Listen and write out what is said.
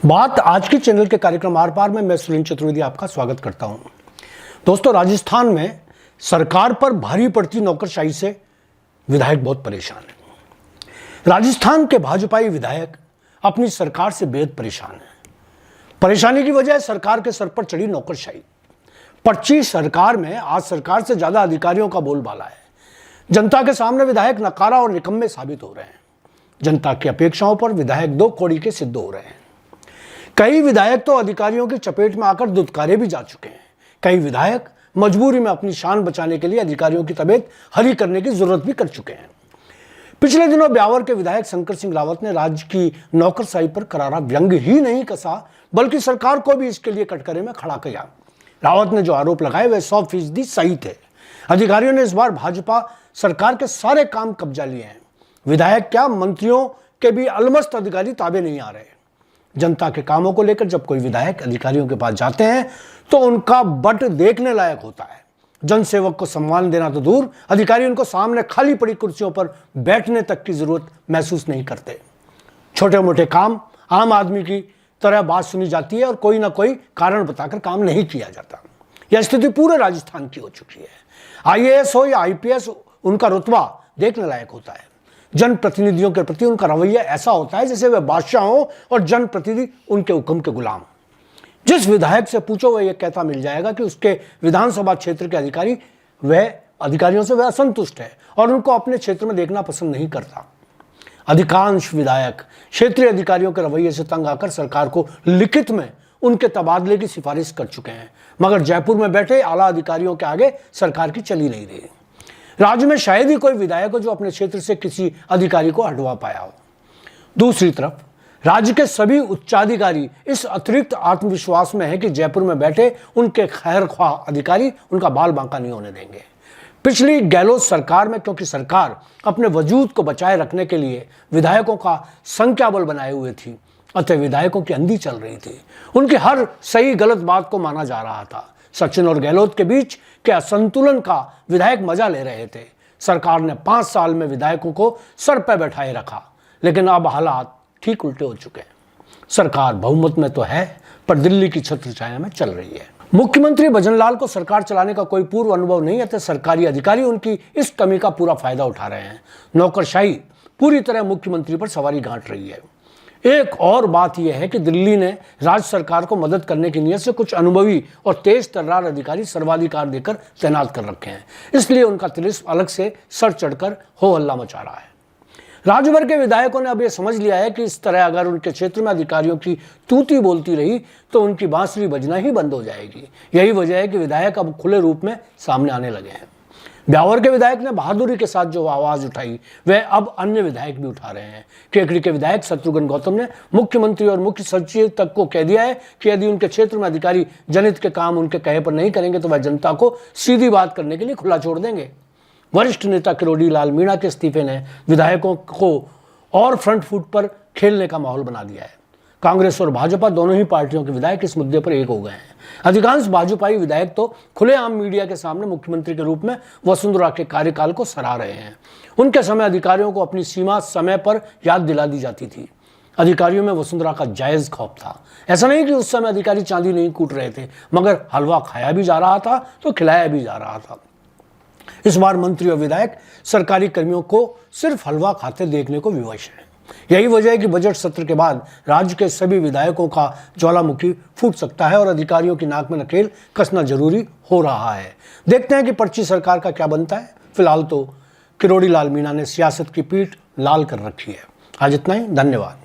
बात आज की चैनल के कार्यक्रम आर पार में मैं सुरेंद्र चतुर्वेदी आपका स्वागत करता हूं। दोस्तों, राजस्थान में सरकार पर भारी पड़ती नौकरशाही से विधायक बहुत परेशान हैं। राजस्थान के भाजपाई विधायक अपनी सरकार से बेहद परेशान हैं। परेशानी की वजह है सरकार के सर पर चढ़ी नौकरशाही। पर्ची सरकार में आज सरकार से ज्यादा अधिकारियों का बोलबाला है। जनता के सामने विधायक नकारा और निकम्मे साबित हो रहे हैं। जनता की अपेक्षाओं पर विधायक दो कौड़ी के सिद्ध हो रहे हैं। कई विधायक तो अधिकारियों की चपेट में आकर दुत्कारे भी जा चुके हैं। कई विधायक मजबूरी में अपनी शान बचाने के लिए अधिकारियों की तबीयत हरी करने की जरूरत भी कर चुके हैं। पिछले दिनों ब्यावर के विधायक शंकर सिंह रावत ने राज्य की नौकरशाही पर करारा व्यंग ही नहीं कसा, बल्कि सरकार को भी इसके लिए कटघरे में खड़ा किया। रावत ने जो आरोप लगाए वे 100% सही थे। अधिकारियों ने इस बार भाजपा सरकार के सारे काम कब्जा लिए हैं। विधायक क्या, मंत्रियों के भी अलमस्त अधिकारी ताबे नहीं आ रहे। जनता के कामों को लेकर जब कोई विधायक अधिकारियों के पास जाते हैं तो उनका बट देखने लायक होता है। जनसेवक को सम्मान देना तो दूर, अधिकारी उनको सामने खाली पड़ी कुर्सियों पर बैठने तक की जरूरत महसूस नहीं करते। छोटे मोटे काम आम आदमी की तरह बात सुनी जाती है और कोई ना कोई कारण बताकर काम नहीं किया जाता। यह स्थिति पूरे राजस्थान की हो चुकी है। IAS हो या IPS, उनका रुतबा देखने लायक होता है। जनप्रतिनिधियों के प्रति उनका रवैया ऐसा होता है जैसे वे बादशाह हो और जनप्रतिनिधि उनके हुक्म के गुलाम। जिस विधायक से पूछो वह यह कहता मिल जाएगा कि उसके विधानसभा क्षेत्र के अधिकारियों से वह असंतुष्ट है और उनको अपने क्षेत्र में देखना पसंद नहीं करता। अधिकांश विधायक क्षेत्रीय अधिकारियों के रवैये से तंग आकर सरकार को लिखित में उनके तबादले की सिफारिश कर चुके हैं, मगर जयपुर में बैठे आला अधिकारियों के आगे सरकार की चली नहीं रही। राज्य में शायद ही कोई विधायक हो जो अपने क्षेत्र से किसी अधिकारी को हटवा पाया हो। दूसरी तरफ राज्य के सभी उच्चाधिकारी इस अतिरिक्त आत्मविश्वास में है कि जयपुर में बैठे उनके खैरख्वाह अधिकारी उनका बाल बांका नहीं होने देंगे। पिछली गहलोत सरकार में क्योंकि सरकार अपने वजूद को बचाए रखने के लिए विधायकों का संख्या बल बनाए हुए थी, अतः विधायकों की अंधी चल रही थी। उनकी हर सही गलत बात को माना जा रहा था। सचिन और गहलोत के बीच के असंतुलन का विधायक मजा ले रहे थे। सरकार ने 5 साल में विधायकों को सर पर बैठाए रखा, लेकिन अब हालात ठीक उल्टे हो चुके हैं। सरकार बहुमत में तो है, पर दिल्ली की छत्र छाया में चल रही है। मुख्यमंत्री भजनलाल को सरकार चलाने का कोई पूर्व अनुभव नहीं है, तो सरकारी अधिकारी उनकी इस कमी का पूरा फायदा उठा रहे हैं। नौकरशाही पूरी तरह मुख्यमंत्री पर सवारी गांठ रही है। एक और बात यह है कि दिल्ली ने राज्य सरकार को मदद करने की नियत से कुछ अनुभवी और तेज तर्रार अधिकारी सर्वाधिकार देकर तैनात कर रखे हैं, इसलिए उनका तिलिस्म अलग से सर चढ़कर हो हल्ला मचा रहा है। राज्य भर के विधायकों ने अब यह समझ लिया है कि इस तरह अगर उनके क्षेत्र में अधिकारियों की तूती बोलती रही तो उनकी बांसुरी बजना ही बंद हो जाएगी। यही वजह है कि विधायक अब खुले रूप में सामने आने लगे हैं। ब्यावर के विधायक ने बहादुरी के साथ जो आवाज उठाई वह अब अन्य विधायक भी उठा रहे हैं। केकड़ी के विधायक शत्रुघ्न गौतम ने मुख्यमंत्री और मुख्य सचिव तक को कह दिया है कि यदि उनके क्षेत्र में अधिकारी जनहित के काम उनके कहे पर नहीं करेंगे तो वह जनता को सीधी बात करने के लिए खुला छोड़ देंगे। वरिष्ठ नेता किरोड़ी लाल मीणा के इस्तीफे ने विधायकों को और फ्रंट फुट पर खेलने का माहौल बना दिया है। कांग्रेस और भाजपा दोनों ही पार्टियों के विधायक इस मुद्दे पर एक हो गए हैं। अधिकांश भाजपाई विधायक तो खुलेआम मीडिया के सामने मुख्यमंत्री के रूप में वसुंधरा के कार्यकाल को सराह रहे हैं। उनके समय अधिकारियों को अपनी सीमा समय पर याद दिला दी जाती थी। अधिकारियों में वसुंधरा का जायज खौफ था। ऐसा नहीं कि उस समय अधिकारी चांदी नहीं कूट रहे थे, मगर हलवा खाया भी जा रहा था तो खिलाया भी जा रहा था। इस बार मंत्री और विधायक सरकारी कर्मियों को सिर्फ हलवा खाते देखने को विवश हैं। यही वजह है कि बजट सत्र के बाद राज्य के सभी विधायकों का ज्वालामुखी फूट सकता है और अधिकारियों की नाक में नकेल कसना जरूरी हो रहा है। देखते हैं कि पर्ची सरकार का क्या बनता है। फिलहाल तो किरोड़ी लाल मीणा ने सियासत की पीठ लाल कर रखी है। आज इतना ही, धन्यवाद।